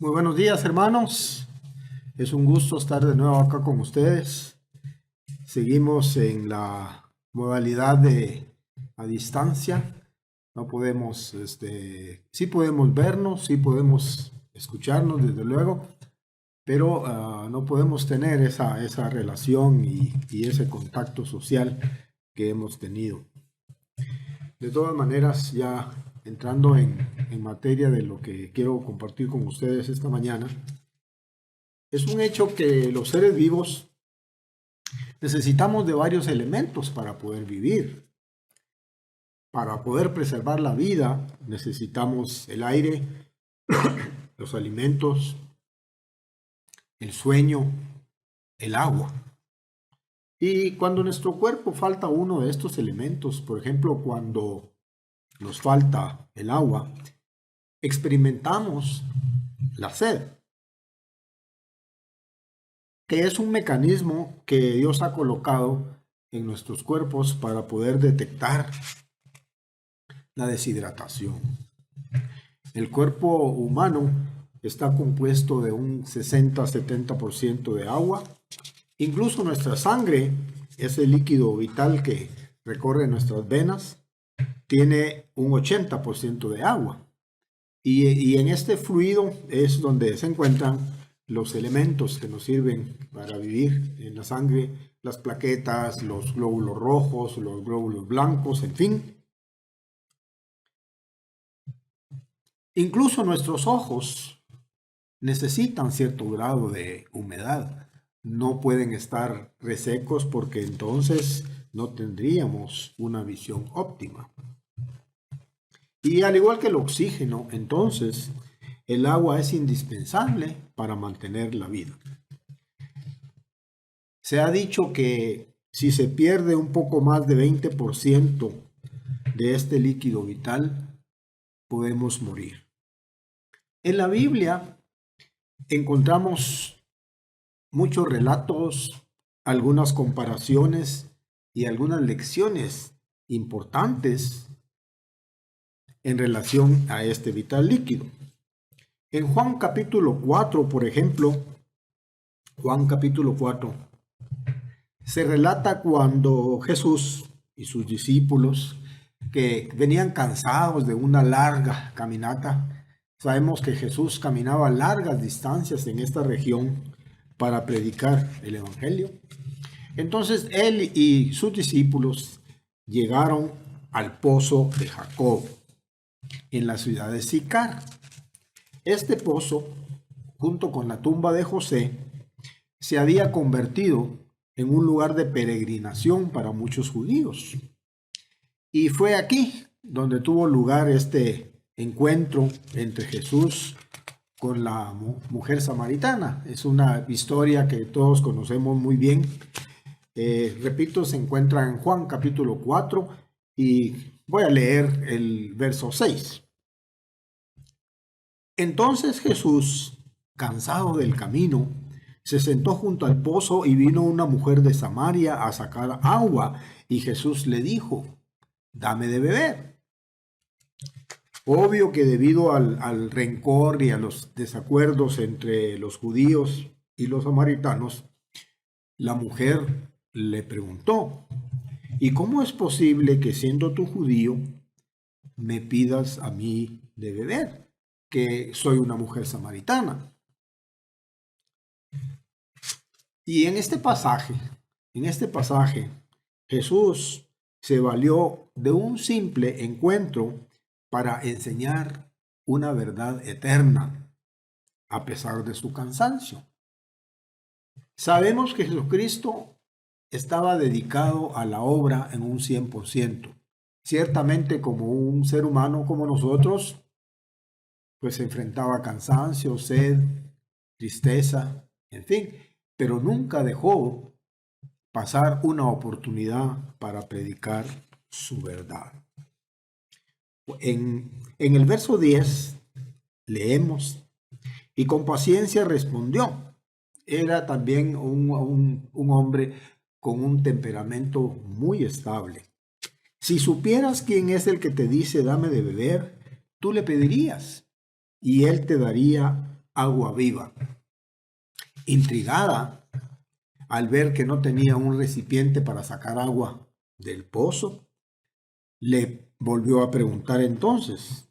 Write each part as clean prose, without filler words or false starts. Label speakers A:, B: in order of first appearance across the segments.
A: Muy buenos días, hermanos. Es un gusto estar de nuevo acá con ustedes. Seguimos en la modalidad de a distancia. No podemos, sí podemos vernos, sí podemos escucharnos, desde luego, pero no podemos tener esa relación y ese contacto social que hemos tenido. De todas maneras, ya entrando en materia de lo que quiero compartir con ustedes esta mañana, es un hecho que los seres vivos necesitamos de varios elementos para poder vivir. Para poder preservar la vida necesitamos el aire, los alimentos, el sueño, el agua. Y cuando en nuestro cuerpo falta uno de estos elementos, por ejemplo, cuando nos falta el agua, experimentamos la sed, que es un mecanismo que Dios ha colocado en nuestros cuerpos para poder detectar la deshidratación. El cuerpo humano está compuesto de un 60-70% de agua. Incluso nuestra sangre, ese líquido vital que recorre nuestras venas, tiene un 80% de agua. Y en este fluido es donde se encuentran los elementos que nos sirven para vivir en la sangre, las plaquetas, los glóbulos rojos, los glóbulos blancos, en fin. Incluso nuestros ojos necesitan cierto grado de humedad. No pueden estar resecos porque entonces no tendríamos una visión óptima. Y al igual que el oxígeno, entonces el agua es indispensable para mantener la vida. Se ha dicho que si se pierde un poco más de 20% de este líquido vital, podemos morir. En la Biblia encontramos muchos relatos, algunas comparaciones y algunas lecciones importantes en relación a este vital líquido. En Juan capítulo 4, por ejemplo, Juan capítulo 4, se relata cuando Jesús y sus discípulos, que venían cansados de una larga caminata. Sabemos que Jesús caminaba largas distancias en esta región para predicar el Evangelio. Entonces él y sus discípulos llegaron al pozo de Jacob en la ciudad de Sicar. Este pozo, junto con la tumba de José, se había convertido en un lugar de peregrinación para muchos judíos. Y fue aquí donde tuvo lugar este encuentro entre Jesús con la mujer samaritana. Es una historia que todos conocemos muy bien. Repito, se encuentra en Juan capítulo 4 y voy a leer el verso 6. Entonces Jesús, cansado del camino, se sentó junto al pozo y vino una mujer de Samaria a sacar agua, y Jesús le dijo: dame de beber. Obvio que debido al rencor y a los desacuerdos entre los judíos y los samaritanos, la mujer le preguntó: ¿y cómo es posible que, siendo tú judío, me pidas a mí de beber, que soy una mujer samaritana? Y en este pasaje, Jesús se valió de un simple encuentro para enseñar una verdad eterna, a pesar de su cansancio. Sabemos que Jesucristo estaba dedicado a la obra en un 100%. Ciertamente, como un ser humano como nosotros, pues se enfrentaba a cansancio, sed, tristeza, en fin, pero nunca dejó pasar una oportunidad para predicar su verdad. En el verso 10 leemos: y con paciencia respondió. Era también un hombre con un temperamento muy estable. Si supieras quién es el que te dice dame de beber, tú le pedirías y él te daría agua viva. Intrigada al ver que no tenía un recipiente para sacar agua del pozo, le volvió a preguntar entonces: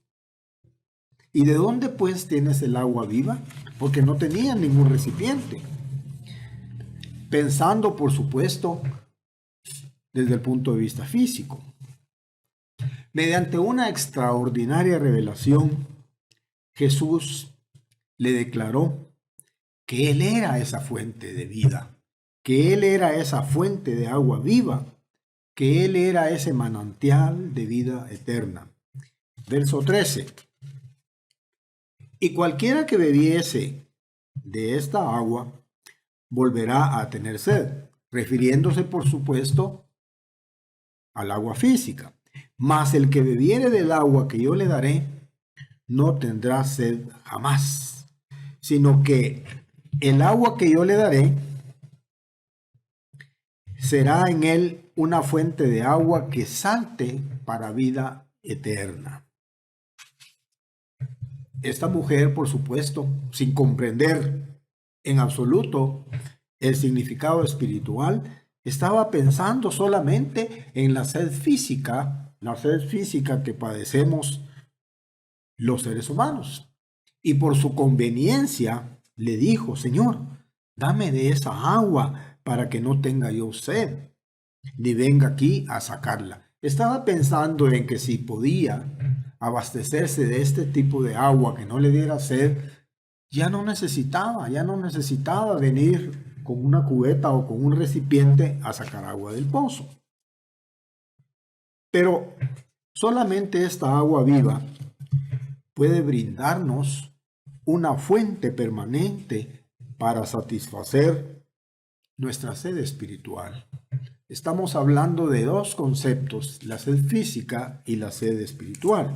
A: ¿y de dónde pues tienes el agua viva? Porque no tenía ningún recipiente. Pensando, por supuesto, desde el punto de vista físico. Mediante una extraordinaria revelación, Jesús le declaró que Él era esa fuente de vida, que Él era esa fuente de agua viva, que Él era ese manantial de vida eterna. Verso 13. Y cualquiera que bebiese de esta agua volverá a tener sed, refiriéndose por supuesto al agua física. Mas el que bebiere del agua que yo le daré, no tendrá sed jamás, sino que el agua que yo le daré será en él una fuente de agua que salte para vida eterna. Esta mujer, por supuesto, sin comprender en absoluto el significado espiritual, estaba pensando solamente en la sed física que padecemos los seres humanos. Y por su conveniencia le dijo: Señor, dame de esa agua para que no tenga yo sed, ni venga aquí a sacarla. Estaba pensando en que si podía abastecerse de este tipo de agua que no le diera sed, ya no necesitaba venir con una cubeta o con un recipiente a sacar agua del pozo. Pero solamente esta agua viva puede brindarnos una fuente permanente para satisfacer nuestra sed espiritual. Estamos hablando de dos conceptos: la sed física y la sed espiritual.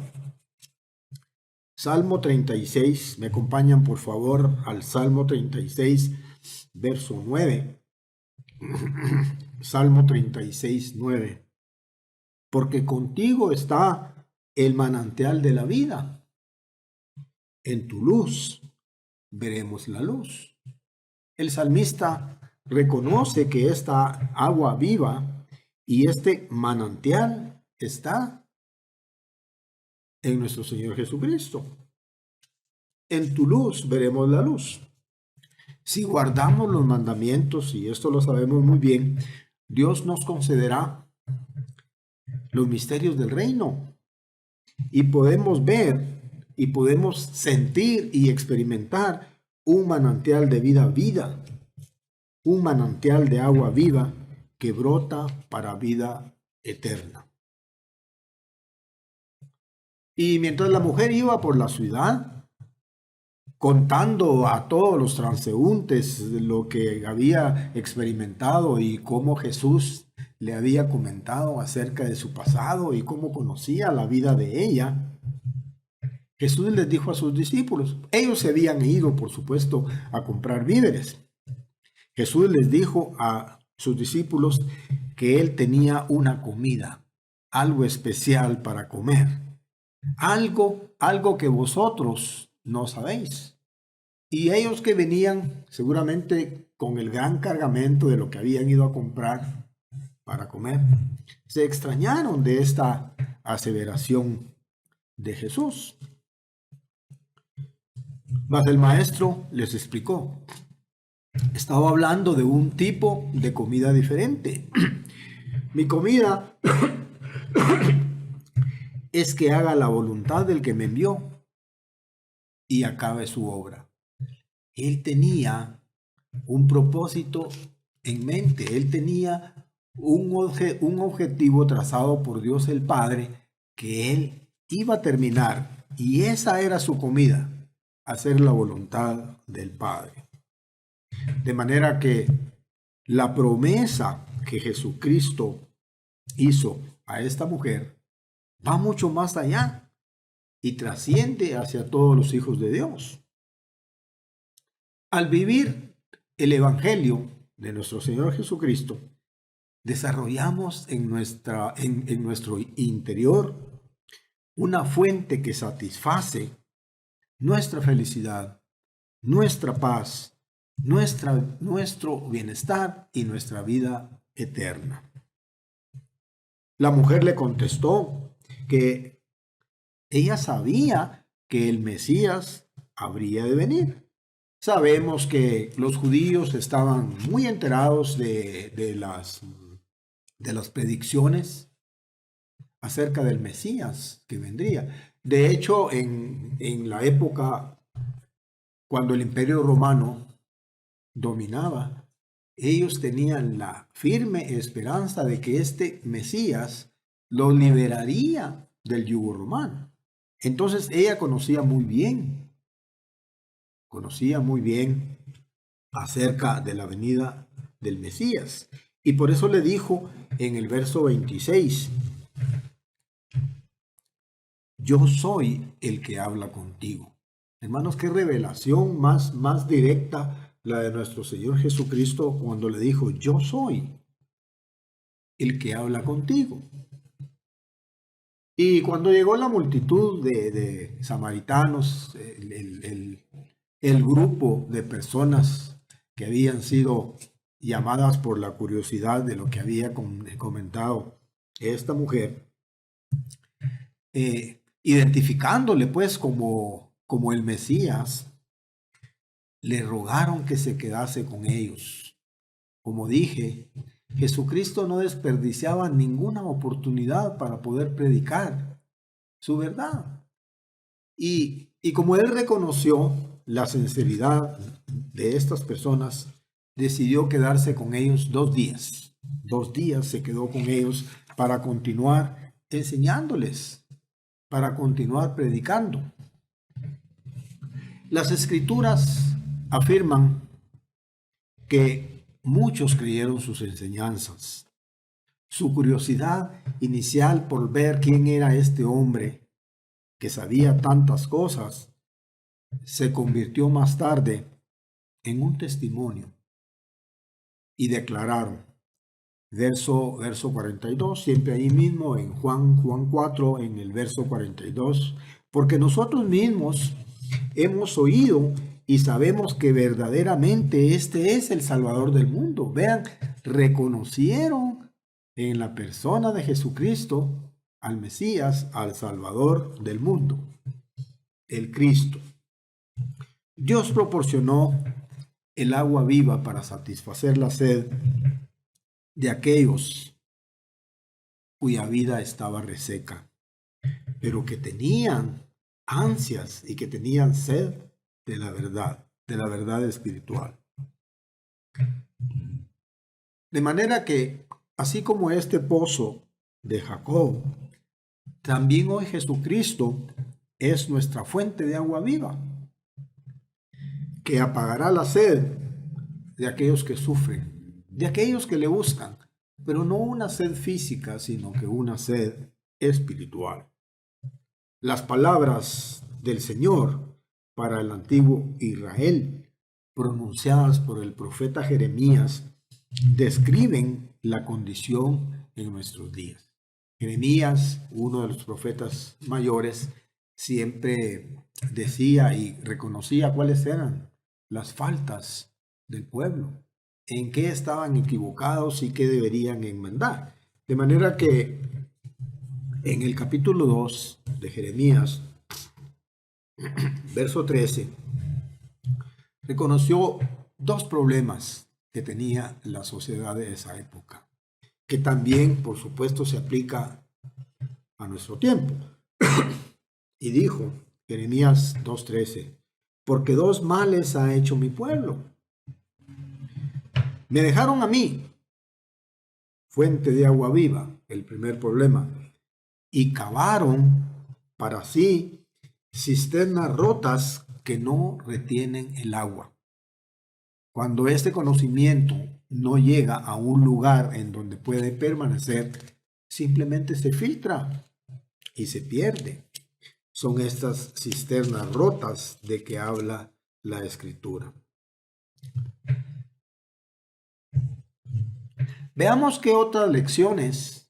A: Salmo 36, me acompañan por favor al Salmo 36, verso 9. Salmo 36, 9. Porque contigo está el manantial de la vida. En tu luz veremos la luz. El salmista reconoce que esta agua viva y este manantial está en nuestro Señor Jesucristo. En tu luz veremos la luz. Si guardamos los mandamientos, y esto lo sabemos muy bien, Dios nos concederá los misterios del reino y podemos ver y podemos sentir y experimentar un manantial de vida, un manantial de agua viva que brota para vida eterna. Y mientras la mujer iba por la ciudad, contando a todos los transeúntes lo que había experimentado y cómo Jesús le había comentado acerca de su pasado y cómo conocía la vida de ella, Jesús les dijo a sus discípulos, ellos se habían ido, por supuesto, a comprar víveres. Jesús les dijo a sus discípulos que Él tenía una comida, algo especial para comer, algo que vosotros no sabéis. Y ellos que venían seguramente con el gran cargamento de lo que habían ido a comprar para comer, se extrañaron de esta aseveración de Jesús. Mas el maestro les explicó. Estaba hablando de un tipo de comida diferente. Mi comida es que haga la voluntad del que me envió y acabe su obra. Él tenía un propósito en mente. Él tenía un objetivo trazado por Dios el Padre que él iba a terminar. Y esa era su comida, hacer la voluntad del Padre. De manera que la promesa que Jesucristo hizo a esta mujer va mucho más allá y trasciende hacia todos los hijos de Dios. Al vivir el Evangelio de nuestro Señor Jesucristo, desarrollamos en nuestro interior una fuente que satisface nuestra felicidad nuestra paz, nuestro bienestar y nuestra vida eterna. La mujer le contestó que ella sabía que el Mesías habría de venir. Sabemos que los judíos estaban muy enterados de las predicciones acerca del Mesías que vendría. De hecho, en la época cuando el Imperio Romano dominaba, ellos tenían la firme esperanza de que este Mesías los liberaría del yugo romano. Entonces ella conocía muy bien acerca de la venida del Mesías. Y por eso le dijo en el verso 26, yo soy el que habla contigo. Hermanos, qué revelación más directa la de nuestro Señor Jesucristo cuando le dijo, yo soy el que habla contigo. Y cuando llegó la multitud de samaritanos, el grupo de personas que habían sido llamadas por la curiosidad de lo que había comentado esta mujer, identificándole pues como el Mesías, le rogaron que se quedase con ellos. Como dije, Jesucristo no desperdiciaba ninguna oportunidad para poder predicar su verdad. Y como él reconoció la sinceridad de estas personas, decidió quedarse con ellos 2 días. 2 días se quedó con ellos para continuar enseñándoles, para continuar predicando. Las escrituras afirman que muchos creyeron sus enseñanzas. Su curiosidad inicial por ver quién era este hombre que sabía tantas cosas se convirtió más tarde en un testimonio y declararon, verso 42, siempre ahí mismo en Juan 4, en el verso 42, porque nosotros mismos hemos oído y sabemos que verdaderamente este es el Salvador del mundo. Vean, reconocieron en la persona de Jesucristo al Mesías, al Salvador del mundo, el Cristo. Dios proporcionó el agua viva para satisfacer la sed de aquellos cuya vida estaba reseca, pero que tenían ansias y que tenían sed de la verdad espiritual. De manera que, así como este pozo de Jacob, también hoy Jesucristo es nuestra fuente de agua viva, que apagará la sed de aquellos que sufren, de aquellos que le buscan, pero no una sed física, sino que una sed espiritual. Las palabras del Señor para el antiguo Israel, pronunciadas por el profeta Jeremías, describen la condición en nuestros días. Jeremías, uno de los profetas mayores, siempre decía y reconocía cuáles eran las faltas del pueblo, en qué estaban equivocados y qué deberían enmendar. De manera que en el capítulo 2 de Jeremías, verso 13, reconoció 2 problemas que tenía la sociedad de esa época, que también, por supuesto, se aplica a nuestro tiempo. Y dijo, Jeremías 2:13, porque 2 males ha hecho mi pueblo. Me dejaron a mí, fuente de agua viva, el primer problema, y cavaron para sí cisternas rotas que no retienen el agua. Cuando este conocimiento no llega a un lugar en donde puede permanecer, simplemente se filtra y se pierde. Son estas cisternas rotas de que habla la Escritura. Veamos qué otras lecciones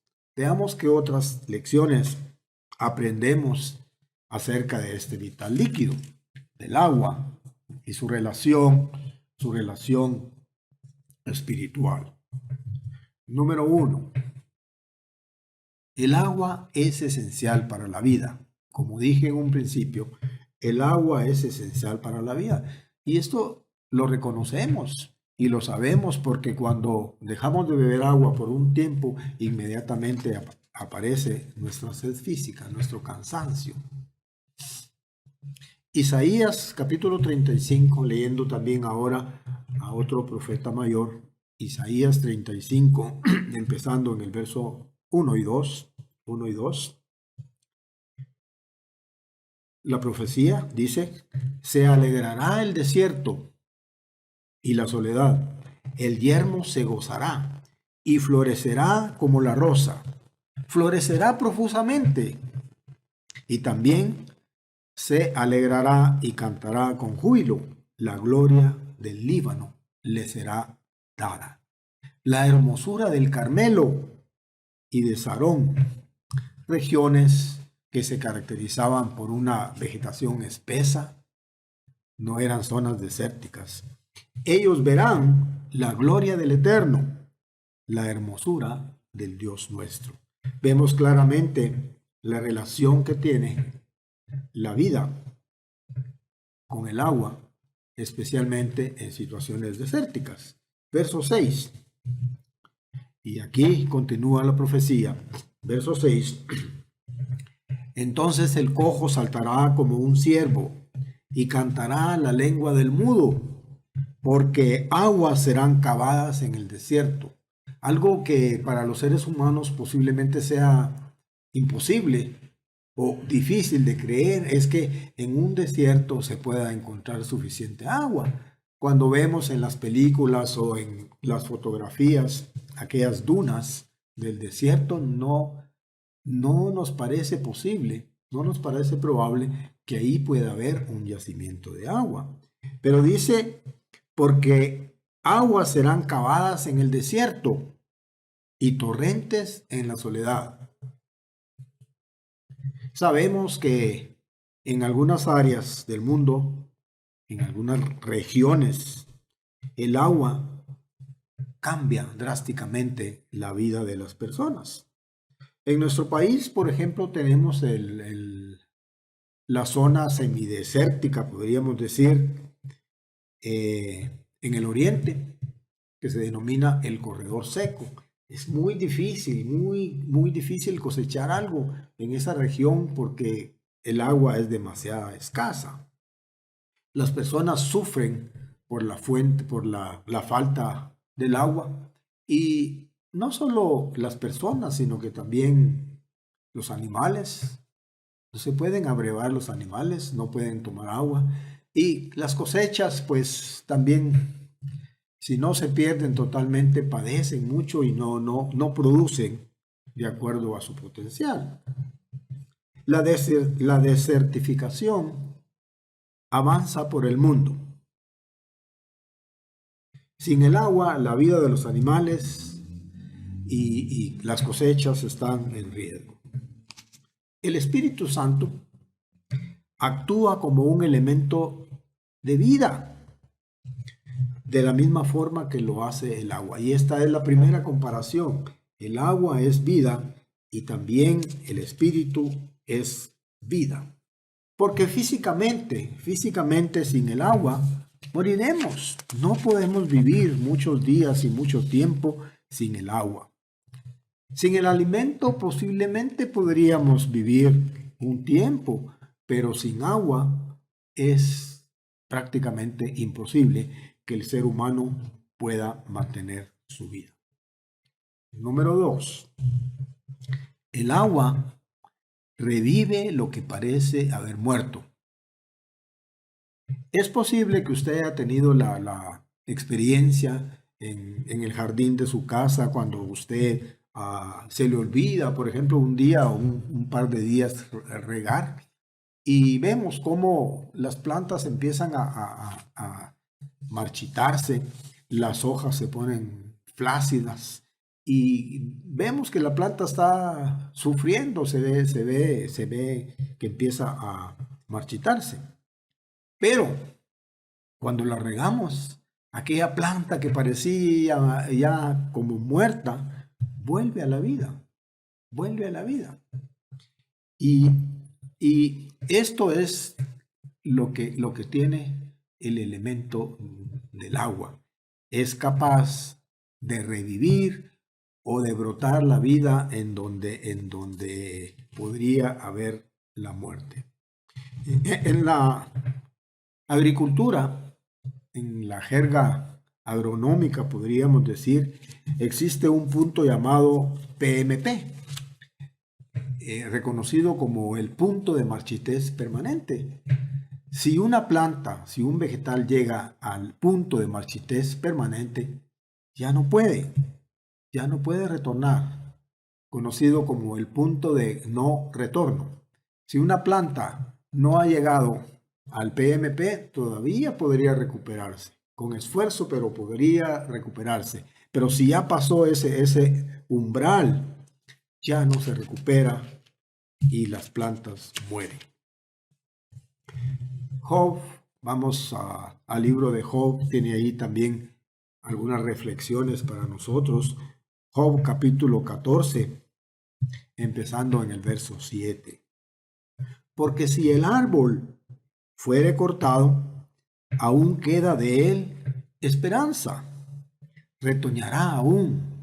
A: aprendemos acerca de este vital líquido, del agua. y su relación espiritual. Número 1. El agua es esencial para la vida. Como dije en un principio, el agua es esencial para la vida. Y esto lo reconocemos y lo sabemos porque cuando dejamos de beber agua por un tiempo, inmediatamente aparece nuestra sed física, nuestro cansancio. Isaías capítulo 35, leyendo también ahora a otro profeta mayor, Isaías 35, empezando en el verso 1 y 2. La profecía dice: se alegrará el desierto y la soledad, el yermo se gozará y florecerá como la rosa, florecerá profusamente y también se alegrará y cantará con júbilo, la gloria del Líbano le será dada. La hermosura del Carmelo y de Sarón, regiones que se caracterizaban por una vegetación espesa, no eran zonas desérticas. Ellos verán la gloria del Eterno, la hermosura del Dios nuestro. Vemos claramente la relación que tiene la vida con el agua, especialmente en situaciones desérticas. Verso 6. Y aquí continúa la profecía. Verso 6. Entonces el cojo saltará como un ciervo y cantará la lengua del mudo, porque aguas serán cavadas en el desierto. Algo que para los seres humanos posiblemente sea imposible o difícil de creer es que en un desierto se pueda encontrar suficiente agua. Cuando vemos en las películas o en las fotografías aquellas dunas del desierto, no nos parece posible, no nos parece probable que ahí pueda haber un yacimiento de agua. Pero dice, porque aguas serán cavadas en el desierto y torrentes en la soledad. Sabemos que en algunas áreas del mundo, en algunas regiones, el agua cambia drásticamente la vida de las personas. En nuestro país, por ejemplo, tenemos la zona semidesértica, podríamos decir, en el oriente, que se denomina el corredor seco. Es muy difícil, muy difícil cosechar algo en esa región porque el agua es demasiado escasa. Las personas sufren por la fuente, por la falta del agua, y no solo las personas, sino que también los animales. No se pueden abrevar los animales, no pueden tomar agua. Y las cosechas, pues también, si no se pierden totalmente, padecen mucho y no producen de acuerdo a su potencial. La desertificación avanza por el mundo. Sin el agua, la vida de los animales y las cosechas están en riesgo. El Espíritu Santo actúa como un elemento de vida, de la misma forma que lo hace el agua. Y esta es la primera comparación. El agua es vida y también el Espíritu es vida. Porque físicamente sin el agua moriremos. No podemos vivir muchos días y mucho tiempo sin el agua. Sin el alimento posiblemente podríamos vivir un tiempo, pero sin agua es prácticamente imposible que el ser humano pueda mantener su vida. Número 2. El agua revive lo que parece haber muerto. Es posible que usted haya tenido la experiencia en el jardín de su casa cuando usted se le olvida, por ejemplo, un día o un par de días regar y vemos cómo las plantas empiezan a marchitarse, las hojas se ponen flácidas y vemos que la planta está sufriendo, se ve que empieza a marchitarse. Pero Cuando la regamos, aquella planta que parecía ya como muerta, vuelve a la vida, vuelve a la vida. Y, y esto es lo que tiene el elemento del agua. Es capaz de revivir o de brotar la vida en donde podría haber la muerte. En la agricultura, en la jerga agronómica, podríamos decir, existe un punto llamado PMP, reconocido como el punto de marchitez permanente. Si una planta, si un vegetal llega al punto de marchitez permanente, ya no puede retornar, conocido como el punto de no retorno. Si una planta no ha llegado al PMP, todavía podría recuperarse, con esfuerzo, pero podría recuperarse. Pero si ya pasó ese umbral, ya no se recupera y las plantas mueren. Job, vamos al libro de Job, tiene ahí también algunas reflexiones para nosotros. Job capítulo 14, empezando en el verso 7. Porque si el árbol fuere cortado, aún queda de él esperanza, retoñará aún,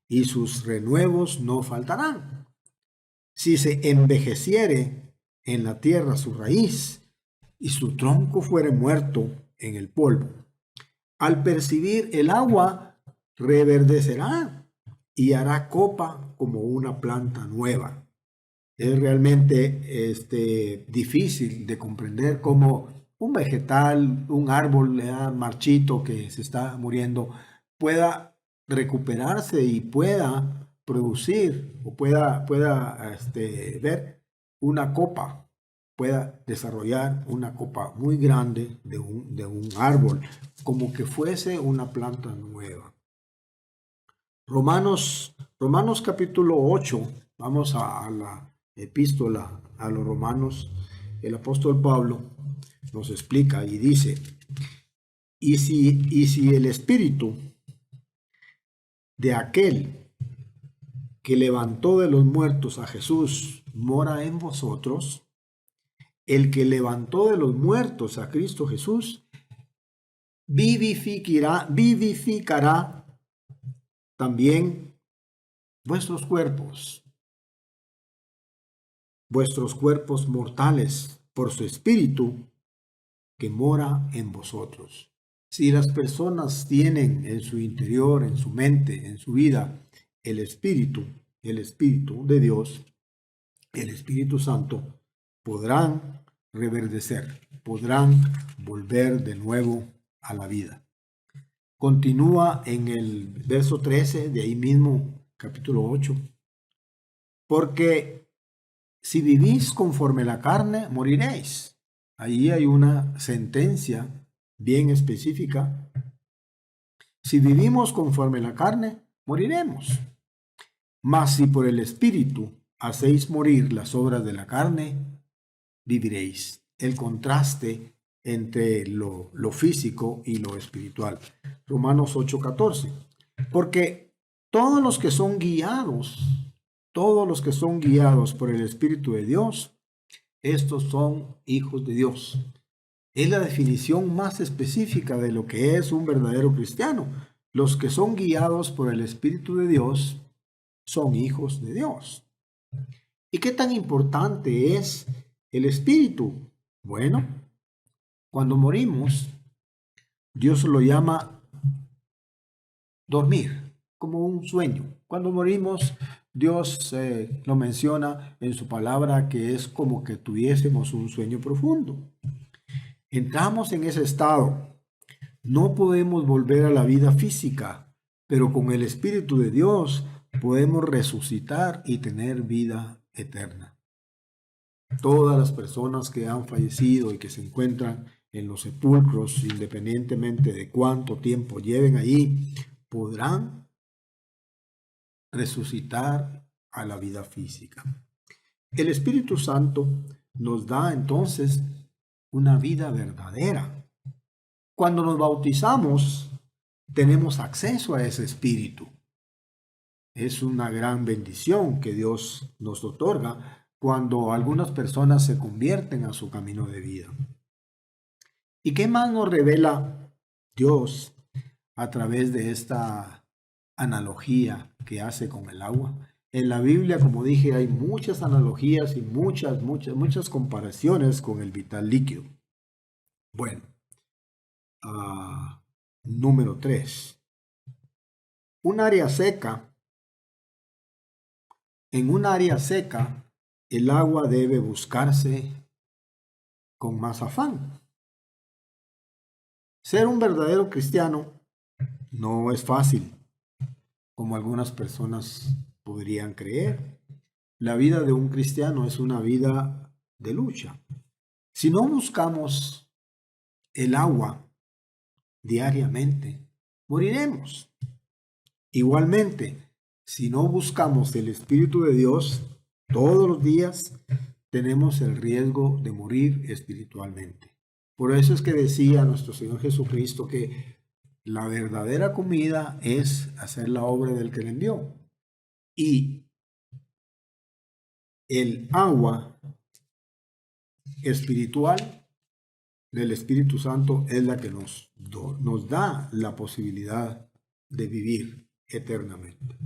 A: y sus renuevos no faltarán. Si se envejeciere en la tierra su raíz, y su tronco fuere muerto en el polvo, al percibir el agua, reverdecerá y hará copa como una planta nueva. Es realmente difícil de comprender cómo un vegetal, un árbol marchito que se está muriendo, pueda recuperarse y pueda producir o pueda ver una copa, pueda desarrollar una copa muy grande de un árbol, como que fuese una planta nueva. Romanos capítulo 8, vamos a la epístola a los romanos. El apóstol Pablo nos explica y dice, y si el espíritu de aquel que levantó de los muertos a Jesús mora en vosotros, el que levantó de los muertos a Cristo Jesús vivificará también vuestros cuerpos mortales, por su espíritu que mora en vosotros. Si las personas tienen en su interior, en su mente, en su vida, el Espíritu de Dios, el Espíritu Santo, podrán reverdecer, podrán volver de nuevo a la vida. Continúa en el verso 13 de ahí mismo, capítulo 8. Porque si vivís conforme la carne, moriréis. Ahí hay una sentencia bien específica. Si vivimos conforme la carne, moriremos. Mas si por el Espíritu hacéis morir las obras de la carne, viviréis. El contraste entre lo físico y lo espiritual. Romanos 8:14. Porque todos los que son guiados por el Espíritu de Dios, estos son hijos de Dios. Es la definición más específica de lo que es un verdadero cristiano. Los que son guiados por el Espíritu de Dios son hijos de Dios. ¿Y qué tan importante es el Espíritu? Bueno, cuando morimos, Dios lo llama dormir, como un sueño. Cuando morimos, Dios lo menciona en su palabra que es como que tuviésemos un sueño profundo. Entramos en ese estado. No podemos volver a la vida física, pero con el Espíritu de Dios podemos resucitar y tener vida eterna. Todas las personas que han fallecido y que se encuentran en los sepulcros, independientemente de cuánto tiempo lleven ahí, podrán resucitar a la vida física. El Espíritu Santo nos da entonces una vida verdadera. Cuando nos bautizamos, tenemos acceso a ese Espíritu. Es una gran bendición que Dios nos otorga cuando algunas personas se convierten a su camino de vida. ¿Y qué más nos revela Dios a través de esta analogía que hace con el agua? En la Biblia, como dije, hay muchas analogías y muchas comparaciones con el vital líquido. Bueno, número 3. Un área seca. En un área seca, el agua debe buscarse con más afán. Ser un verdadero cristiano no es fácil, como algunas personas podrían creer. La vida de un cristiano es una vida de lucha. Si no buscamos el agua diariamente, moriremos. Igualmente, si no buscamos el Espíritu de Dios todos los días, tenemos el riesgo de morir espiritualmente. Por eso es que decía nuestro Señor Jesucristo que la verdadera comida es hacer la obra del que le envió. Y el agua espiritual del Espíritu Santo es la que nos da la posibilidad de vivir eternamente.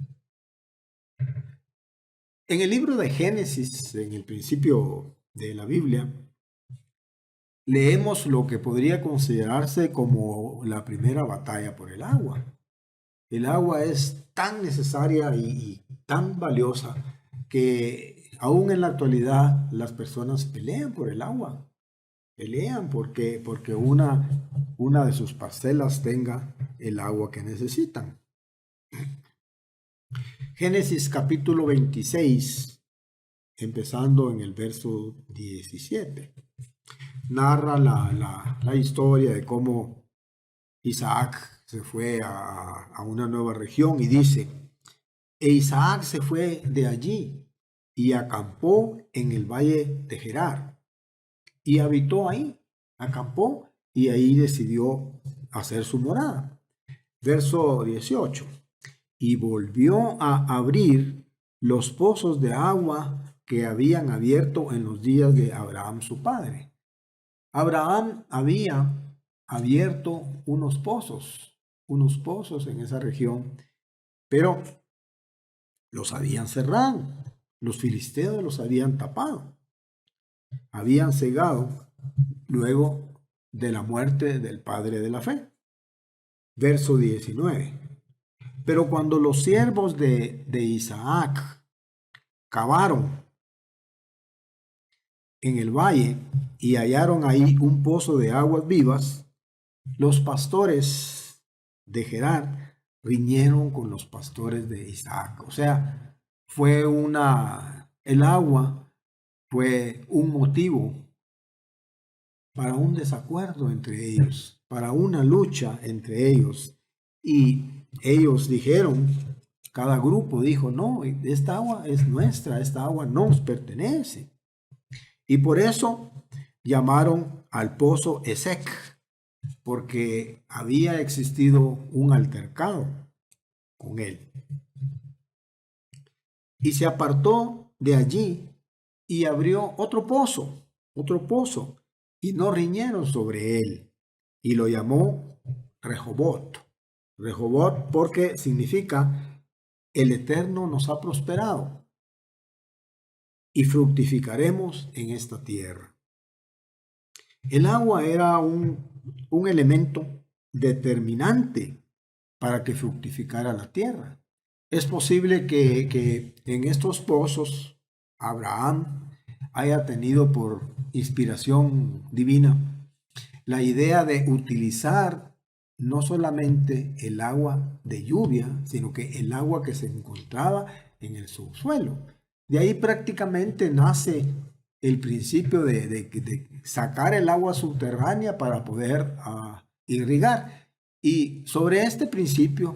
A: En el libro de Génesis, en el principio de la Biblia, leemos lo que podría considerarse como la primera batalla por el agua. El agua es tan necesaria y tan valiosa que aún en la actualidad las personas pelean por el agua. Pelean porque una de sus parcelas tenga el agua que necesitan. Génesis capítulo 26, empezando en el verso 17, narra la historia de cómo Isaac se fue a una nueva región y dice, e Isaac se fue de allí y acampó en el valle de Gerar y habitó ahí, acampó y ahí decidió hacer su morada. Verso 18. Y volvió a abrir los pozos de agua que habían abierto en los días de Abraham su padre. Abraham había abierto unos pozos en esa región, pero los habían cerrado. Los filisteos los habían tapado. Habían cegado luego de la muerte del padre de la fe. Verso 19. Pero cuando los siervos de Isaac cavaron en el valle y hallaron ahí un pozo de aguas vivas, los pastores de Gerar riñeron con los pastores de Isaac. O sea, el agua fue un motivo para un desacuerdo entre ellos, para una lucha entre ellos. Y ellos dijeron, cada grupo dijo, no, esta agua es nuestra, esta agua nos pertenece. Y por eso llamaron al pozo Esek, porque había existido un altercado con él. Y se apartó de allí y abrió otro pozo, y no riñeron sobre él. Y lo llamó Rehobot. Rehobot porque significa el Eterno nos ha prosperado y fructificaremos en esta tierra. El agua era un elemento determinante para que fructificara la tierra. Es posible que en estos pozos Abraham haya tenido por inspiración divina la idea de utilizar no solamente el agua de lluvia, sino que el agua que se encontraba en el subsuelo. De ahí prácticamente nace el principio de sacar el agua subterránea para poder irrigar. Y sobre este principio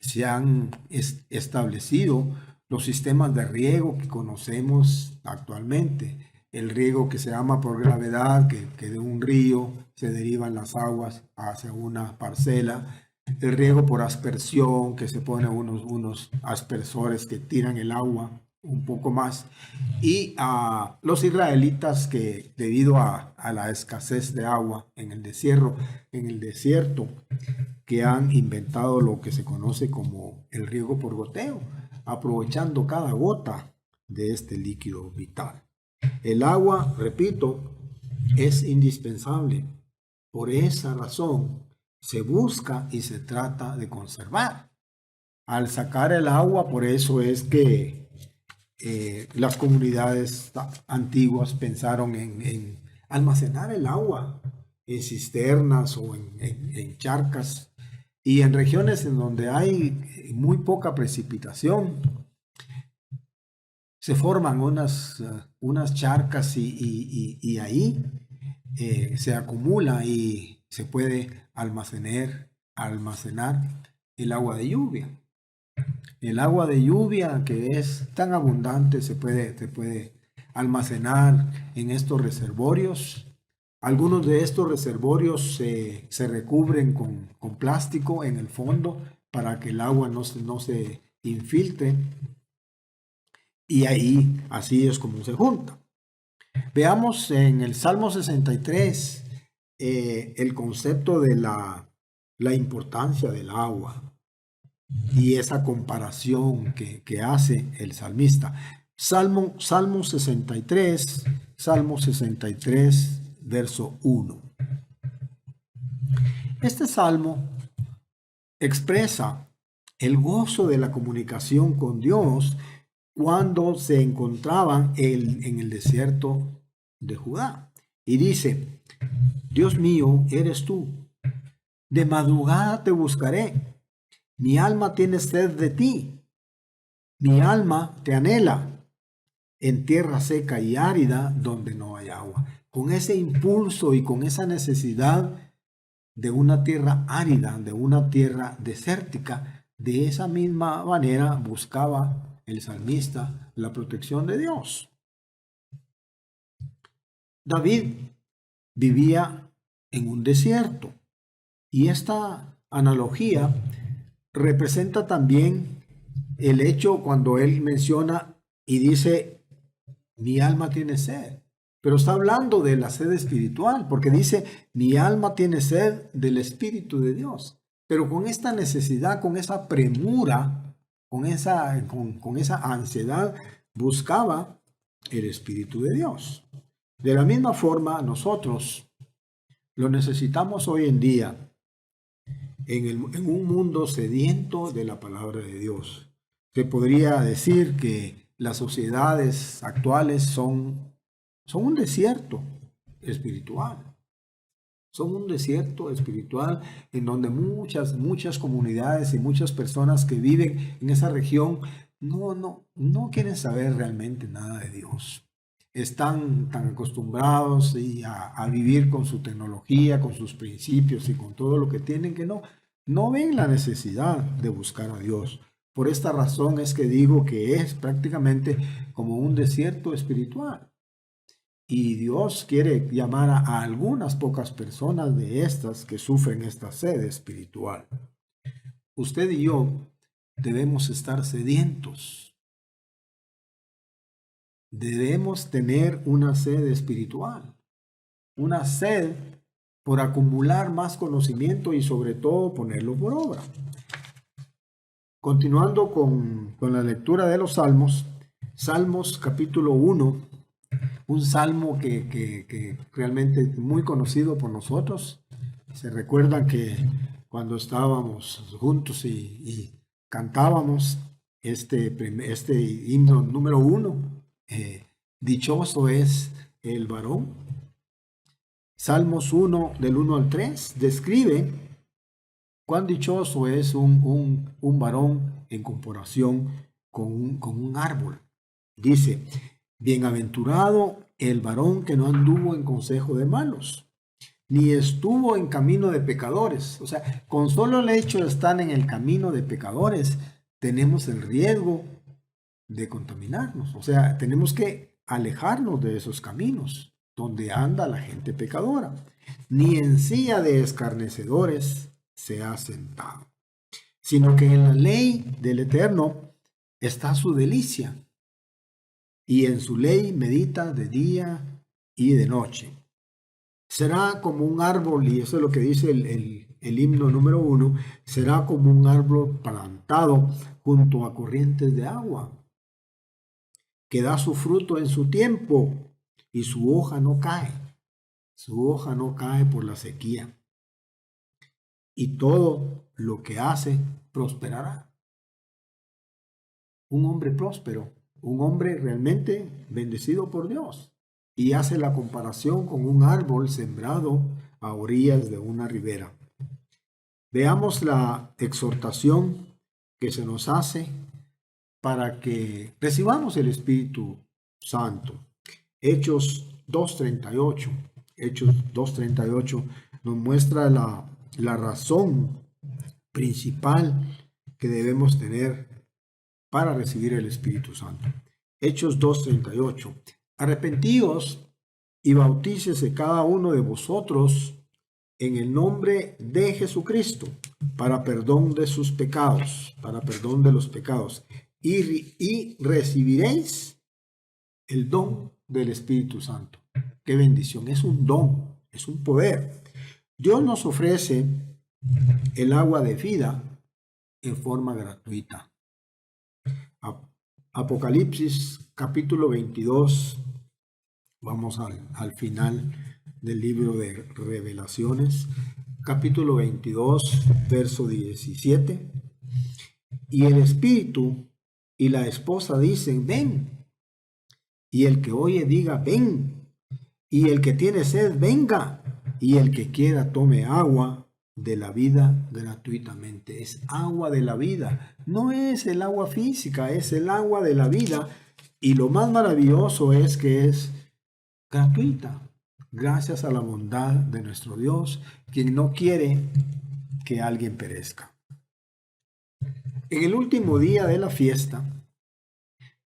A: se han establecido los sistemas de riego que conocemos actualmente. el riego que se llama por gravedad, que de un río se derivan las aguas hacia una parcela, el riego por aspersión, que se pone unos aspersores que tiran el agua un poco más, y a los israelitas que debido a la escasez de agua en el desierto, que han inventado lo que se conoce como el riego por goteo, aprovechando cada gota de este líquido vital. El agua, repito, es indispensable. Por esa razón se busca y se trata de conservar. Al sacar el agua, por eso es que las comunidades antiguas pensaron en almacenar el agua en cisternas o en charcas, y en regiones en donde hay muy poca precipitación se forman unas charcas y ahí se acumula y se puede almacenar el agua de lluvia. El agua de lluvia, que es tan abundante, se puede almacenar en estos reservorios. Algunos de estos reservorios se recubren con plástico en el fondo para que el agua no se infiltre. Y ahí, así es como se junta. Veamos en el Salmo 63 el concepto de la importancia del agua y esa comparación que hace el salmista. Salmo 63, verso 1. Este salmo expresa el gozo de la comunicación con Dios cuando se encontraban en el desierto de Judá. Y dice: Dios mío, eres tú. De madrugada te buscaré. Mi alma tiene sed de ti. Mi alma te anhela en tierra seca y árida donde no hay agua. Con ese impulso y con esa necesidad de una tierra árida, de una tierra desértica, de esa misma manera buscaba el salmista la protección de Dios. David vivía en un desierto, y esta analogía representa también el hecho cuando él menciona y dice: mi alma tiene sed. Pero está hablando de la sed espiritual, porque dice: mi alma tiene sed del Espíritu de Dios. Pero con esta necesidad, con esa premura, con esa ansiedad, buscaba el Espíritu de Dios. De la misma forma, nosotros lo necesitamos hoy en día en un mundo sediento de la palabra de Dios. Se podría decir que las sociedades actuales son un desierto espiritual. Son un desierto espiritual en donde muchas comunidades y muchas personas que viven en esa región no quieren saber realmente nada de Dios. Están tan acostumbrados a vivir con su tecnología, con sus principios y con todo lo que tienen, que no ven la necesidad de buscar a Dios. Por esta razón es que digo que es prácticamente como un desierto espiritual. Y Dios quiere llamar a algunas pocas personas de estas que sufren esta sed espiritual. Usted y yo debemos estar sedientos. Debemos tener una sed espiritual, una sed por acumular más conocimiento y sobre todo ponerlo por obra. Continuando con la lectura de los Salmos, Salmos capítulo 1, un salmo que realmente es muy conocido por nosotros. Se recuerdan que cuando estábamos juntos y cantábamos este himno número 1, dichoso es el varón. Salmos 1 del 1 al 3 describe cuán dichoso es un varón en comparación con un árbol. Dice: bienaventurado el varón que no anduvo en consejo de malos, ni estuvo en camino de pecadores. O sea, con solo el hecho de estar en el camino de pecadores, tenemos el riesgo de contaminarnos. O sea, tenemos que alejarnos de esos caminos donde anda la gente pecadora, ni en silla de escarnecedores se ha sentado, sino que en la ley del Eterno está su delicia, y en su ley medita de día y de noche. Será como un árbol, y eso es lo que dice el himno número 1, será como un árbol plantado junto a corrientes de agua, que da su fruto en su tiempo, y su hoja no cae. Su hoja no cae por la sequía. Y todo lo que hace prosperará. Un hombre próspero, un hombre realmente bendecido por Dios. Y hace la comparación con un árbol sembrado a orillas de una ribera. Veamos la exhortación que se nos hace para que recibamos el Espíritu Santo. Hechos 2:38. Hechos 2:38 nos muestra la razón principal que debemos tener para recibir el Espíritu Santo. Hechos 2:38. Arrepentíos y bautícese cada uno de vosotros en el nombre de Jesucristo para perdón de sus pecados, para perdón de los pecados, y recibiréis el don del Espíritu Santo. Qué bendición, es un don, es un poder. Dios nos ofrece el agua de vida en forma gratuita. Apocalipsis capítulo 22, vamos al final del libro de Revelaciones, capítulo 22, verso 17. Y el Espíritu y la esposa dicen, ven. Y el que oye diga, ven. Y el que tiene sed, venga. Y el que quiera tome agua de la vida gratuitamente. Es agua de la vida. No es el agua física, es el agua de la vida. Y lo más maravilloso es que es gratuita. Gracias a la bondad de nuestro Dios, quien no quiere que alguien perezca. En el último día de la fiesta,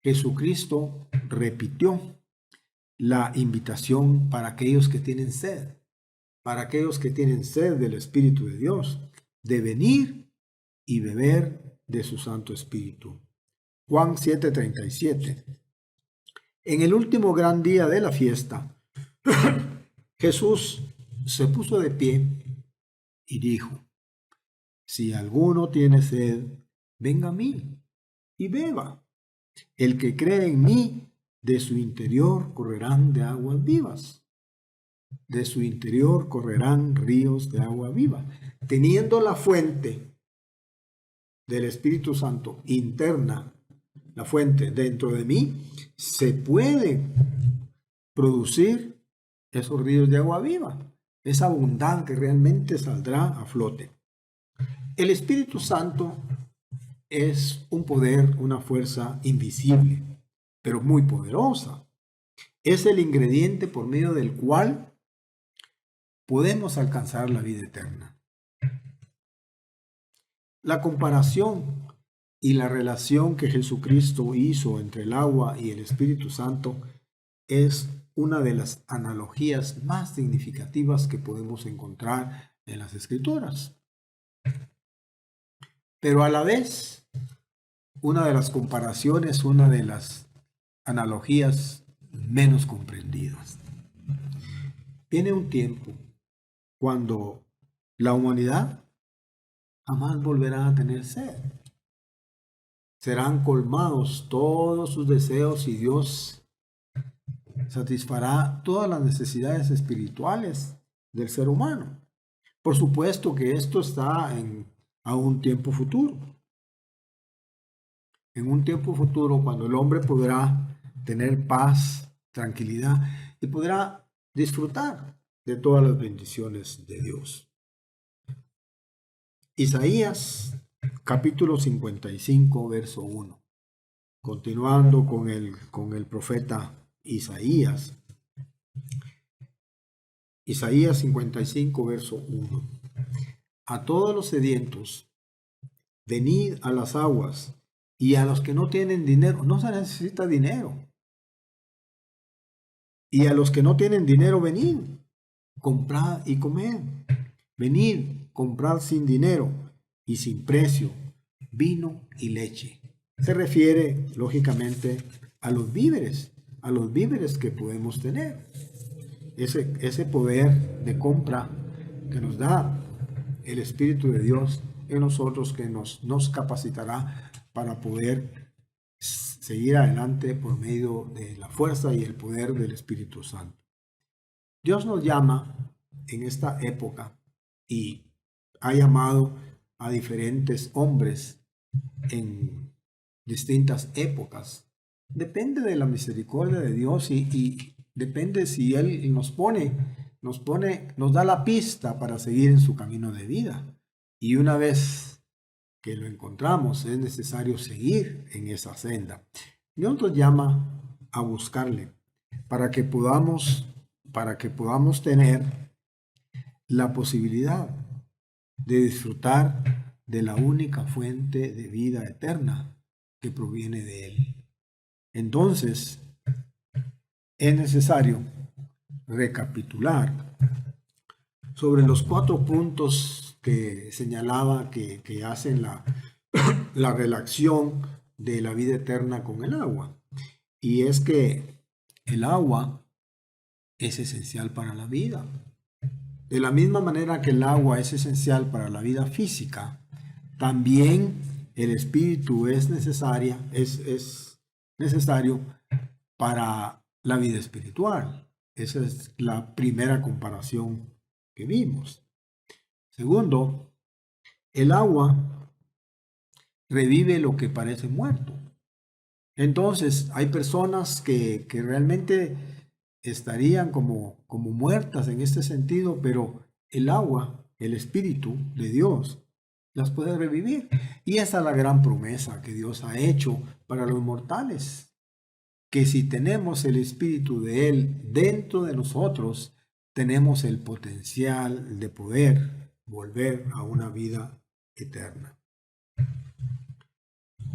A: Jesucristo repitió la invitación para aquellos que tienen sed, del Espíritu de Dios, de venir y beber de su Santo Espíritu. Juan 7:37. En el último gran día de la fiesta, Jesús se puso de pie y dijo, si alguno tiene sed, venga a mí y beba. El que cree en mí, de su interior correrán de aguas vivas. De su interior correrán ríos de agua viva. Teniendo la fuente del Espíritu Santo interna, la fuente dentro de mí, se puede producir esos ríos de agua viva. Esa bondad que realmente saldrá a flote. El Espíritu Santo es un poder, una fuerza invisible, pero muy poderosa. Es el ingrediente por medio del cual podemos alcanzar la vida eterna. La comparación y la relación que Jesucristo hizo entre el agua y el Espíritu Santo es una de las analogías más significativas que podemos encontrar en las Escrituras. Pero a la vez, una de las comparaciones, una de las analogías menos comprendidas. Viene un tiempo cuando la humanidad jamás volverá a tener sed. Serán colmados todos sus deseos y Dios satisfará todas las necesidades espirituales del ser humano. Por supuesto que esto está a un tiempo futuro. En un tiempo futuro, cuando el hombre podrá tener paz, tranquilidad y podrá disfrutar de todas las bendiciones de Dios. Isaías, capítulo 55, verso 1. Continuando con el profeta Isaías. Isaías 55, verso 1. A todos los sedientos, venid a las aguas, y a los que no tienen dinero, no se necesita dinero. Y a los que no tienen dinero, venid, comprad y comed. Venid, comprad sin dinero y sin precio vino y leche. Se refiere, lógicamente, a los víveres que podemos tener. Ese poder de compra que nos da el Espíritu de Dios en nosotros, que nos capacitará para poder seguir adelante por medio de la fuerza y el poder del Espíritu Santo. Dios nos llama en esta época y ha llamado a diferentes hombres en distintas épocas. Depende de la misericordia de Dios y depende si Él nos da la pista para seguir en su camino de vida. Y una vez que lo encontramos, es necesario seguir en esa senda. Dios nos llama a buscarle para que podamos tener la posibilidad de disfrutar de la única fuente de vida eterna que proviene de Él. Entonces, es necesario recapitular sobre los 4 puntos que señalaba que hacen la relación de la vida eterna con el agua. Y es que el agua es esencial para la vida. De la misma manera que el agua es esencial para la vida física, también el espíritu es necesario para la vida espiritual. Esa es la primera comparación que vimos. Segundo, el agua revive lo que parece muerto. Entonces, hay personas que realmente estarían como muertas en este sentido, pero el agua, el Espíritu de Dios, las puede revivir. Y esa es la gran promesa que Dios ha hecho para los mortales, que si tenemos el Espíritu de Él dentro de nosotros, tenemos el potencial de poder volver a una vida eterna.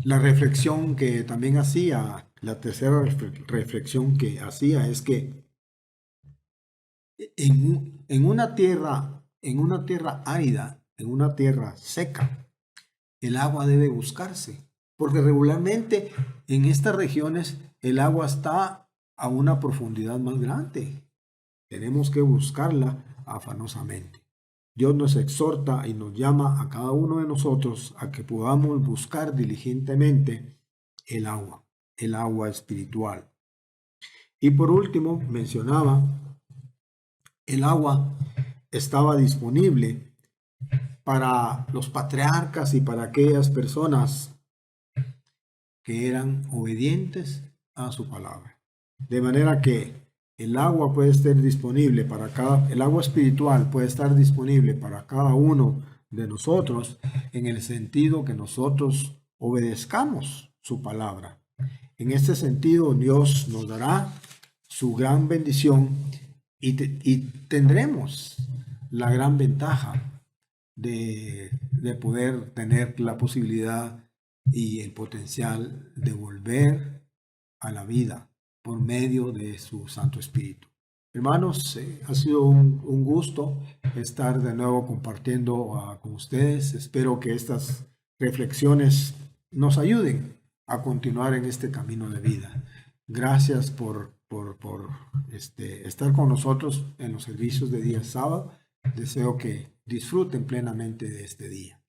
A: La reflexión que también hacía, la tercera reflexión que hacía es que en una tierra árida, en una tierra seca, el agua debe buscarse, porque regularmente en estas regiones el agua está a una profundidad más grande. Tenemos que buscarla afanosamente. Dios nos exhorta y nos llama a cada uno de nosotros a que podamos buscar diligentemente el agua espiritual. Y por último, mencionaba, el agua estaba disponible para los patriarcas y para aquellas personas que eran obedientes a su palabra. De manera que el agua puede estar disponible el agua espiritual puede estar disponible para cada uno de nosotros en el sentido que nosotros obedezcamos su palabra. En este sentido, Dios nos dará su gran bendición y tendremos la gran ventaja de poder tener la posibilidad y el potencial de volver a la vida por medio de su Santo Espíritu. Hermanos, ha sido un gusto estar de nuevo compartiendo con ustedes. Espero que estas reflexiones nos ayuden a continuar en este camino de vida. Gracias por estar con nosotros en los servicios de día sábado. Deseo que disfruten plenamente de este día.